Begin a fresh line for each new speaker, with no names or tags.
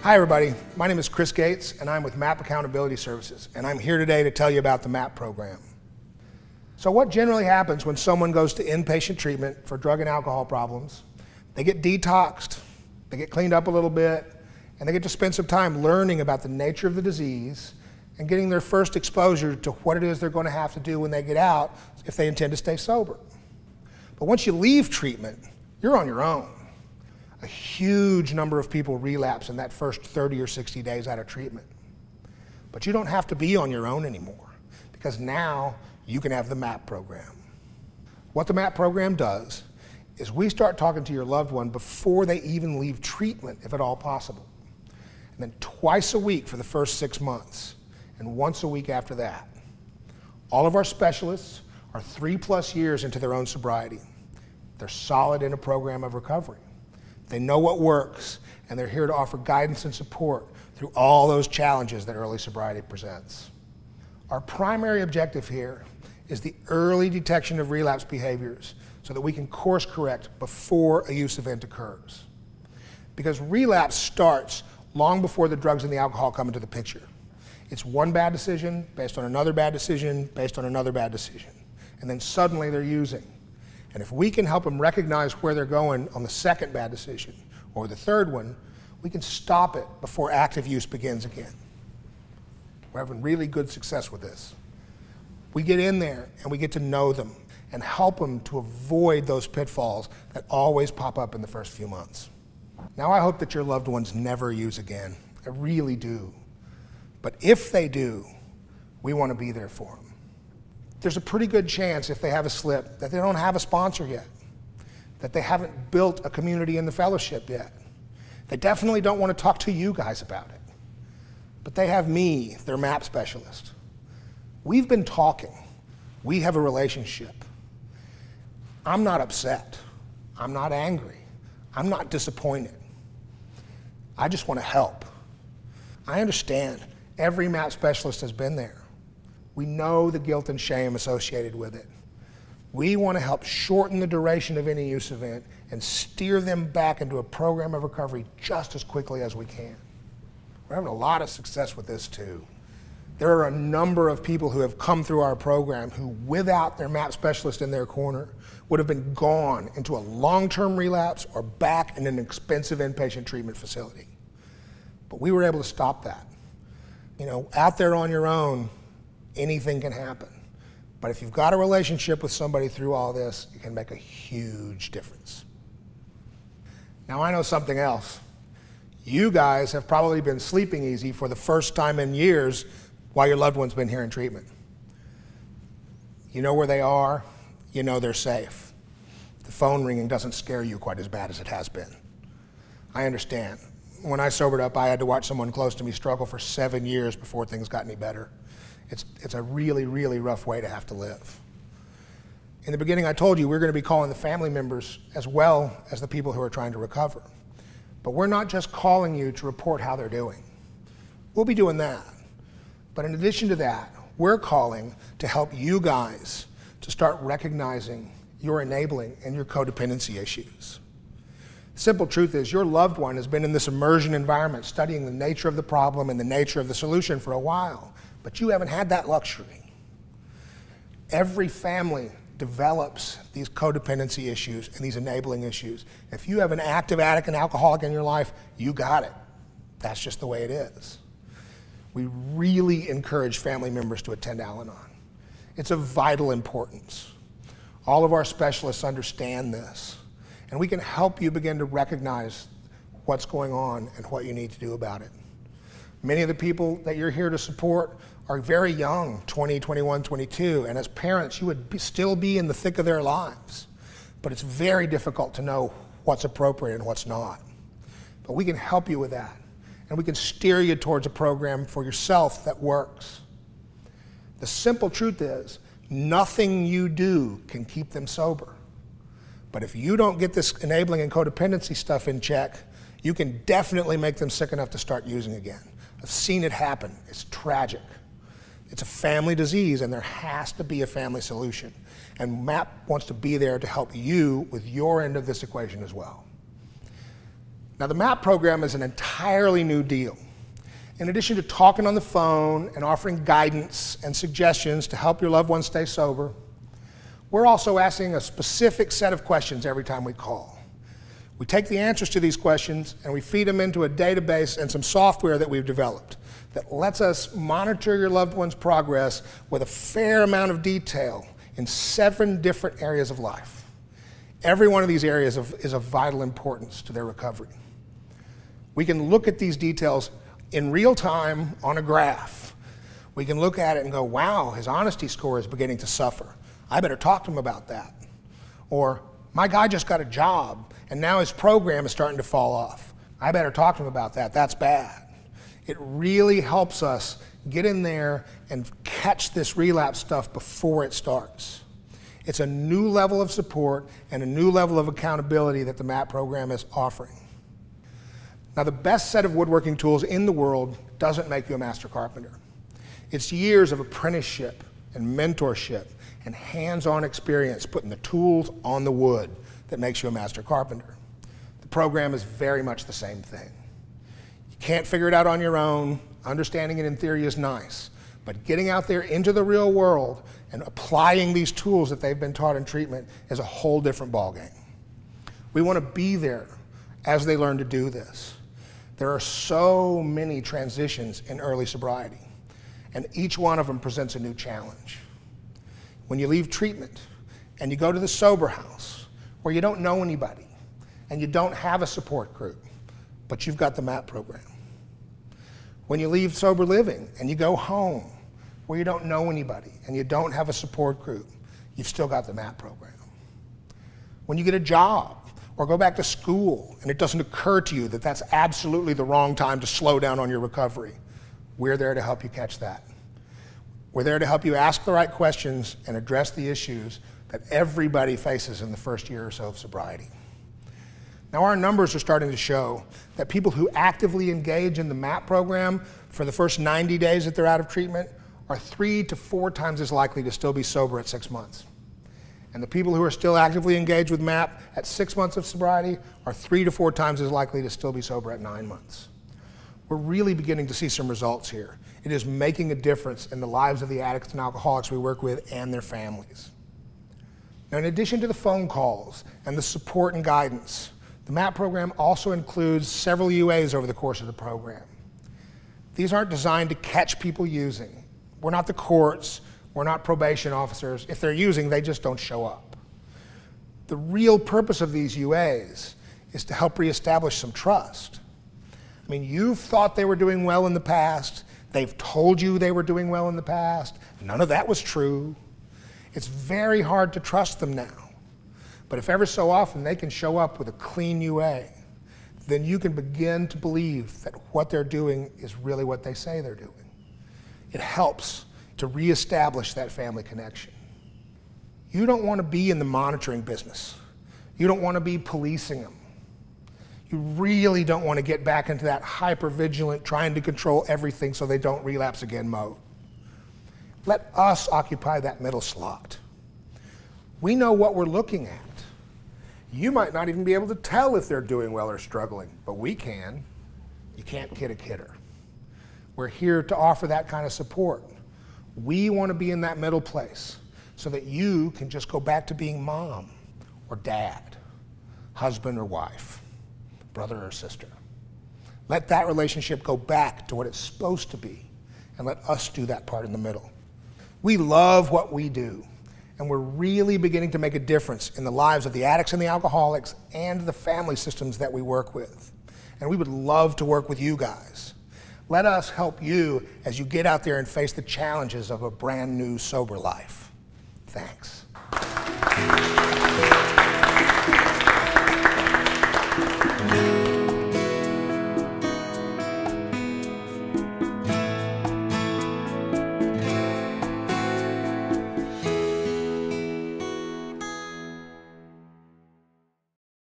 Hi everybody, my name is Chris Gates and I'm with MAP Accountability Services, and I'm here today to tell you about the MAP program. So what generally happens when someone goes to inpatient treatment for drug and alcohol problems? They get detoxed, they get cleaned up a little bit, and they get to spend some time learning about the nature of the disease and getting their first exposure to what it is they're going to have to do when they get out if they intend to stay sober. But once you leave treatment, you're on your own. A huge number of people relapse in that first 30 or 60 days out of treatment. But you don't have to be on your own anymore, because now you can have the MAP program. What the MAP program does is we start talking to your loved one before they even leave treatment, if at all possible. And then twice a week for the first 6 months, and once a week after that. All of our specialists are 3+ years into their own sobriety. They're solid in a program of recovery. They know what works, and they're here to offer guidance and support through all those challenges that early sobriety presents. Our primary objective here is the early detection of relapse behaviors so that we can course correct before a use event occurs. Because relapse starts long before the drugs and the alcohol come into the picture. It's one bad decision based on another bad decision based on another bad decision. And then suddenly they're using. And if we can help them recognize where they're going on the second bad decision or the third one, we can stop it before active use begins again. We're having really good success with this. We get in there and we get to know them and help them to avoid those pitfalls that always pop up in the first few months. Now, I hope that your loved ones never use again. I really do. But if they do, we want to be there for them. There's a pretty good chance, if they have a slip, that they don't have a sponsor yet, that they haven't built a community in the fellowship yet. They definitely don't want to talk to you guys about it. But they have me, their MAP specialist. We've been talking. We have a relationship. I'm not upset. I'm not angry. I'm not disappointed. I just want to help. I understand. Every MAP specialist has been there. We know the guilt and shame associated with it. We want to help shorten the duration of any use event and steer them back into a program of recovery just as quickly as we can. We're having a lot of success with this too. There are a number of people who have come through our program who, without their MAP specialist in their corner, would have been gone into a long-term relapse or back in an expensive inpatient treatment facility. But we were able to stop that. You know, out there on your own, anything can happen. But if you've got a relationship with somebody through all this, it can make a huge difference. Now, I know something else. You guys have probably been sleeping easy for the first time in years while your loved one's been here in treatment. You know where they are. You know they're safe. The phone ringing doesn't scare you quite as bad as it has been. I understand. When I sobered up, I had to watch someone close to me struggle for 7 years before things got any better. It's a really, really rough way to have to live. In the beginning, I told you we're going to be calling the family members as well as the people who are trying to recover. But we're not just calling you to report how they're doing. We'll be doing that. But in addition to that, we're calling to help you guys to start recognizing your enabling and your codependency issues. The simple truth is your loved one has been in this immersion environment studying the nature of the problem and the nature of the solution for a while. But you haven't had that luxury. Every family develops these codependency issues and these enabling issues. If you have an active addict and alcoholic in your life, you got it. That's just the way it is. We really encourage family members to attend al-anon. It's of vital importance. All of our specialists understand this, and we can help you begin to recognize what's going on and what you need to do about it. Many of the people that you're here to support are very young, 20, 21, 22, and as parents, you would still be in the thick of their lives. But it's very difficult to know what's appropriate and what's not. But we can help you with that, and we can steer you towards a program for yourself that works. The simple truth is, nothing you do can keep them sober. But if you don't get this enabling and codependency stuff in check, you can definitely make them sick enough to start using again. I've seen it happen. It's tragic. It's a family disease, and there has to be a family solution. And MAP wants to be there to help you with your end of this equation as well. Now, the MAP program is an entirely new deal. In addition to talking on the phone and offering guidance and suggestions to help your loved ones stay sober, we're also asking a specific set of questions every time we call. We take the answers to these questions and we feed them into a database and some software that we've developed that lets us monitor your loved one's progress with a fair amount of detail in 7 different areas of life. Every one of these areas is of vital importance to their recovery. We can look at these details in real time on a graph. We can look at it and go, wow, his honesty score is beginning to suffer. I better talk to him about that. Or, my guy just got a job and now his program is starting to fall off. I better talk to him about that. That's bad. It really helps us get in there and catch this relapse stuff before it starts. It's a new level of support and a new level of accountability that the MAP program is offering. Now, the best set of woodworking tools in the world doesn't make you a master carpenter. It's years of apprenticeship and mentorship and hands-on experience putting the tools on the wood that makes you a master carpenter. The program is very much the same thing. You can't figure it out on your own. Understanding it in theory is nice, but getting out there into the real world and applying these tools that they've been taught in treatment is a whole different ballgame. We want to be there as they learn to do this. There are so many transitions in early sobriety, and each one of them presents a new challenge. When you leave treatment and you go to the sober house where you don't know anybody and you don't have a support group, but you've got the MAP program. When you leave sober living and you go home where you don't know anybody and you don't have a support group, you've still got the MAP program. When you get a job or go back to school and it doesn't occur to you that that's absolutely the wrong time to slow down on your recovery, we're there to help you catch that. We're there to help you ask the right questions and address the issues that everybody faces in the first year or so of sobriety. Now, our numbers are starting to show that people who actively engage in the MAP program for the first 90 days that they're out of treatment are 3 to 4 times as likely to still be sober at 6 months. And the people who are still actively engaged with MAP at 6 months of sobriety are 3 to 4 times as likely to still be sober at 9 months. We're really beginning to see some results here. It is making a difference in the lives of the addicts and alcoholics we work with and their families. Now, in addition to the phone calls and the support and guidance, the MAP program also includes several UAs over the course of the program. These aren't designed to catch people using. We're not the courts, we're not probation officers. If they're using, they just don't show up. The real purpose of these UAs is to help reestablish some trust. I mean, you've thought they were doing well in the past, they've told you they were doing well in the past, none of that was true. It's very hard to trust them now. But if ever so often they can show up with a clean UA, then you can begin to believe that what they're doing is really what they say they're doing. It helps to reestablish that family connection. You don't want to be in the monitoring business. You don't want to be policing them. You really don't want to get back into that hyper-vigilant, trying to control everything so they don't relapse again mode. Let us occupy that middle slot. We know what we're looking at. You might not even be able to tell if they're doing well or struggling, but we can. You can't kid a kidder. We're here to offer that kind of support. We want to be in that middle place so that you can just go back to being mom or dad, husband or wife, brother or sister. Let that relationship go back to what it's supposed to be, and let us do that part in the middle. We love what we do, and we're really beginning to make a difference in the lives of the addicts and the alcoholics and the family systems that we work with. And we would love to work with you guys. Let us help you as you get out there and face the challenges of a brand new sober life. Thanks.